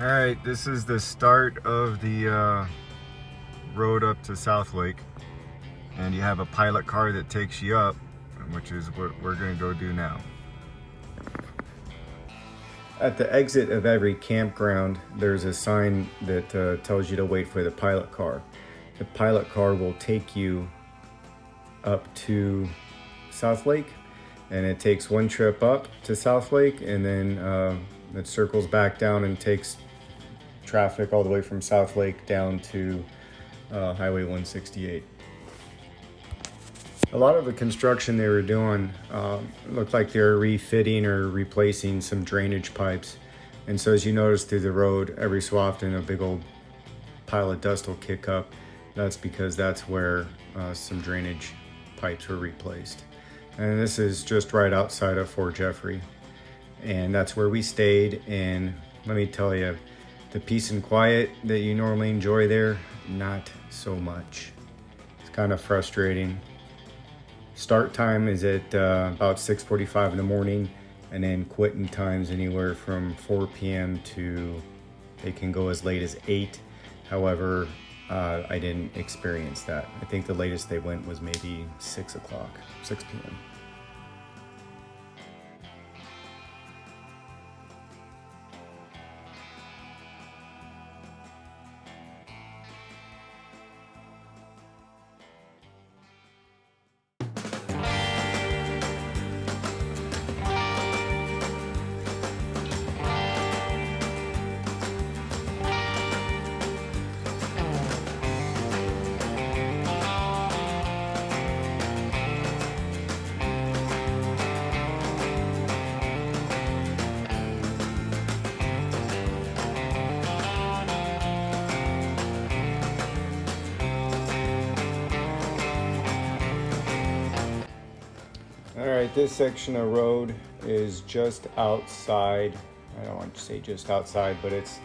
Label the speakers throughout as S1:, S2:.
S1: All right, this is the start of the road up to South Lake, and you have a pilot car that takes you up, which is what we're gonna go do now. At the exit of every campground, there's a sign that tells you to wait for the pilot car. The pilot car will take you up to South Lake, and it takes one trip up to South Lake, and then it circles back down and takes traffic all the way from South Lake down to Highway 168. A lot of the construction they were doing looked like they were refitting or replacing some drainage pipes. And so as you notice through the road, every so often a big old pile of dust will kick up. That's because that's where some drainage pipes were replaced. And this is just right outside of Fort Jeffrey. And that's where we stayed. And let me tell you, the peace and quiet that you normally enjoy there, not so much. It's kind of frustrating. Start time is at about 6:45 in the morning, and then quitting times anywhere from 4 p.m. to they can go as late as 8. However, I didn't experience that. I think the latest they went was maybe 6 p.m. All right, this section of road is just outside. I don't want to say just outside, but it's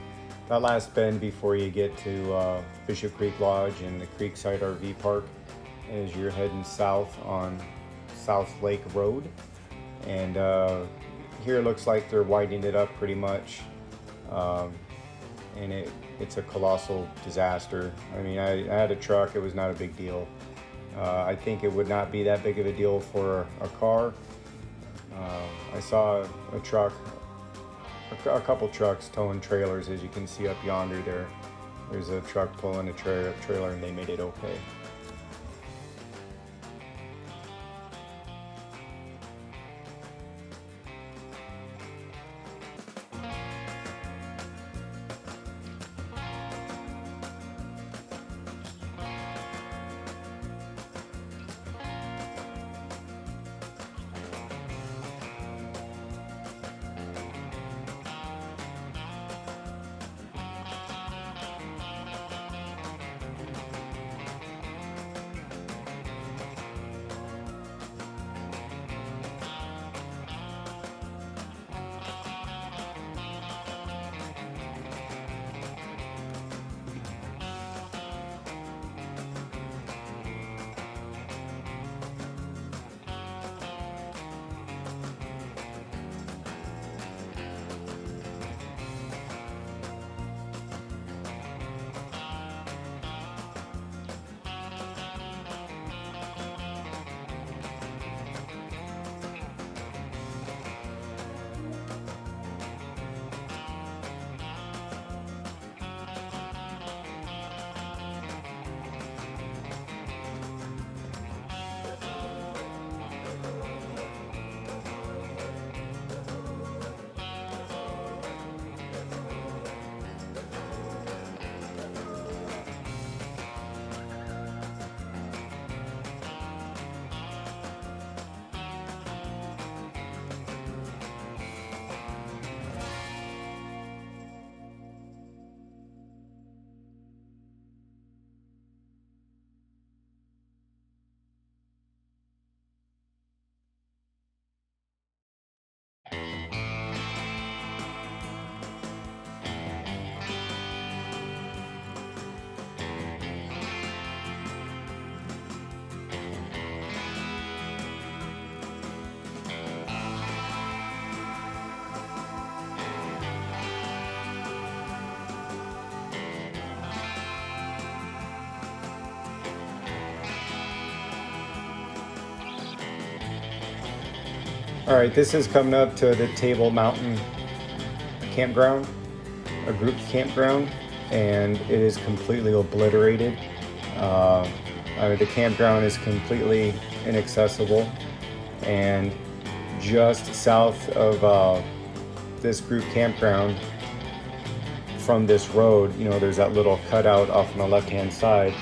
S1: that last bend before you get to Bishop Creek Lodge and the Creekside RV Park as you're heading south on South Lake Road. And here it looks like they're widening it up pretty much. And it's a colossal disaster. I mean, I had a truck, it was not a big deal. I think it would not be that big of a deal for a car. I saw a truck, a couple trucks towing trailers, as you can see up yonder there. There's a truck pulling a trailer and they made it okay. All right, this is coming up to the Table Mountain campground, a group campground, and it is completely obliterated. The campground is completely inaccessible, and just south of this group campground from this road, there's that little cutout off on the left-hand side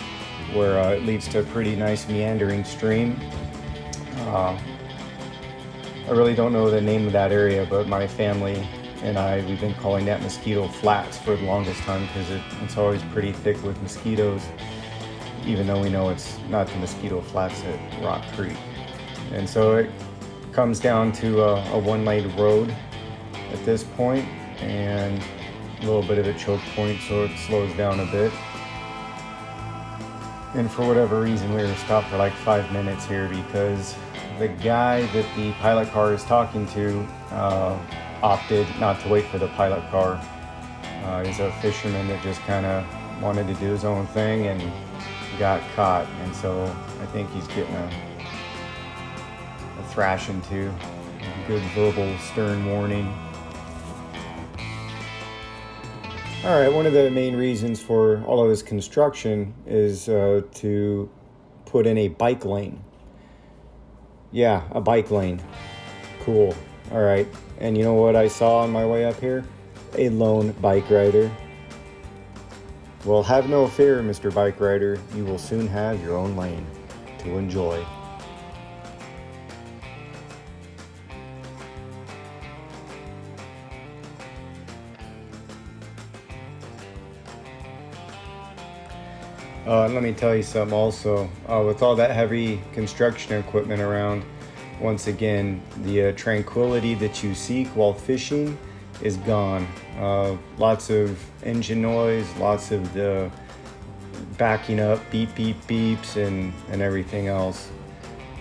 S1: where it leads to a pretty nice meandering stream. I really don't know the name of that area, but my family and we've been calling that Mosquito Flats for the longest time because it's always pretty thick with mosquitoes, even though we know it's not the Mosquito Flats at Rock Creek. And so it comes down to a one-lane road at this point and a little bit of a choke point, so it slows down a bit. And for whatever reason, we were stopped for like 5 minutes here because the guy that the pilot car is talking to opted not to wait for the pilot car. He's a fisherman that just kind of wanted to do his own thing and got caught. And so I think he's getting a thrashing too. A good verbal stern warning. All right, one of the main reasons for all of this construction is to put in a bike lane. Yeah, a bike lane. Cool. All right. And you know what I saw on my way up here? A lone bike rider. Well, have no fear, Mr. Bike Rider. You will soon have your own lane to enjoy. Let me tell you something also. With all that heavy construction equipment around, once again, the tranquility that you seek while fishing is gone. Lots of engine noise, lots of the backing up, beep, beep, beeps, and everything else.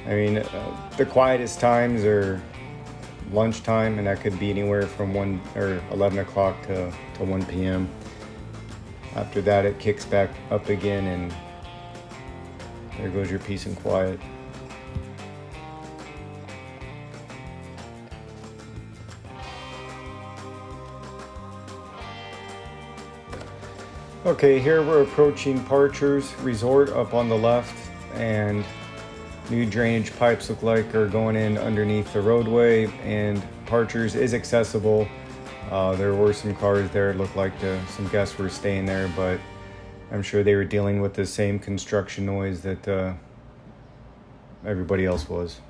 S1: I mean, the quietest times are lunchtime, and that could be anywhere from 11 o'clock to 1 p.m. After that, it kicks back up again, and there goes your peace and quiet. Okay, here we're approaching Parcher's Resort up on the left, and new drainage pipes look like are going in underneath the roadway, and Parcher's is accessible. There were some cars there. It looked like some guests were staying there, but I'm sure they were dealing with the same construction noise that everybody else was.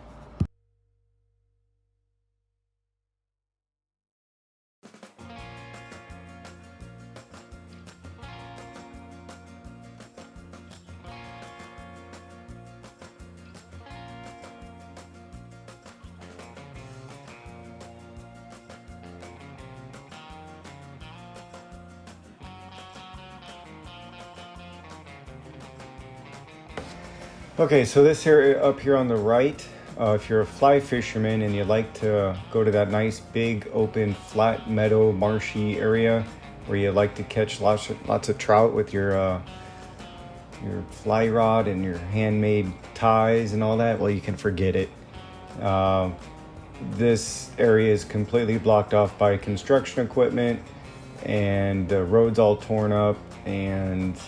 S1: Okay, so this area up here on the right, if you're a fly fisherman and you like to go to that nice big open flat meadow marshy area where you like to catch lots of trout with your fly rod and your handmade ties and all that, well, you can forget it. This area is completely blocked off by construction equipment, and the road's all torn up, and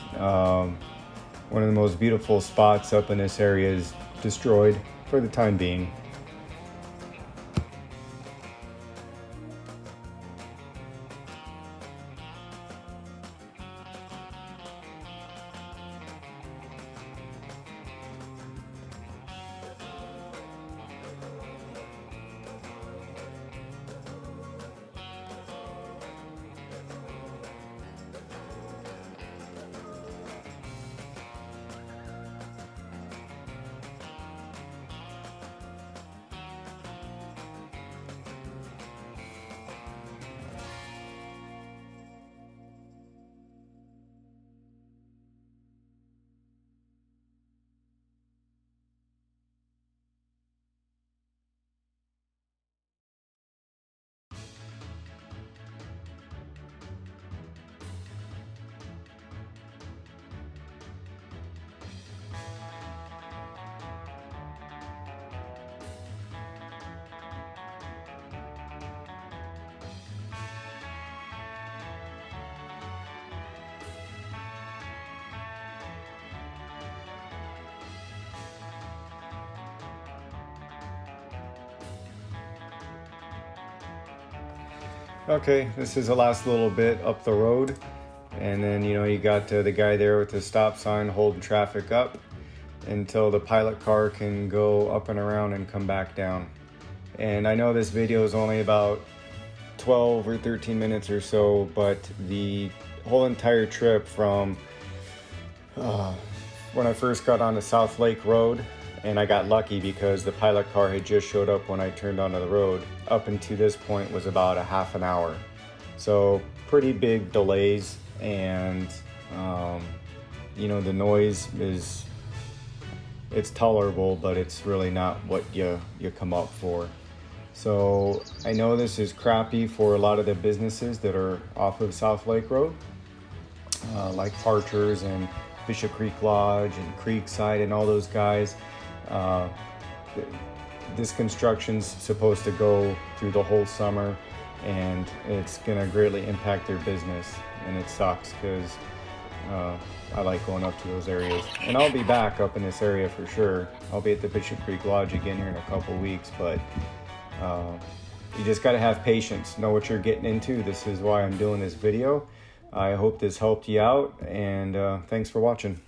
S1: one of the most beautiful spots up in this area is destroyed for the time being. Okay, this is the last little bit up the road, and then you got the guy there with the stop sign holding traffic up until the pilot car can go up and around and come back down. And I know this video is only about 12 or 13 minutes or so, but the whole entire trip from when I first got onto South Lake Road, and I got lucky because the pilot car had just showed up when I turned onto the road, up until this point was about a half an hour. So pretty big delays, and the noise it's tolerable, but it's really not what you come up for. So I know this is crappy for a lot of the businesses that are off of South Lake Road, like Parchers and Bishop Creek Lodge and Creekside and all those guys. This construction's supposed to go through the whole summer, and it's gonna greatly impact their business, and it sucks because I like going up to those areas. And I'll be back up in this area for sure. I'll be at the Bishop Creek Lodge again here in a couple weeks, but you just got to have patience, know what you're getting into. This is why I'm doing this video. I hope this helped you out, and thanks for watching.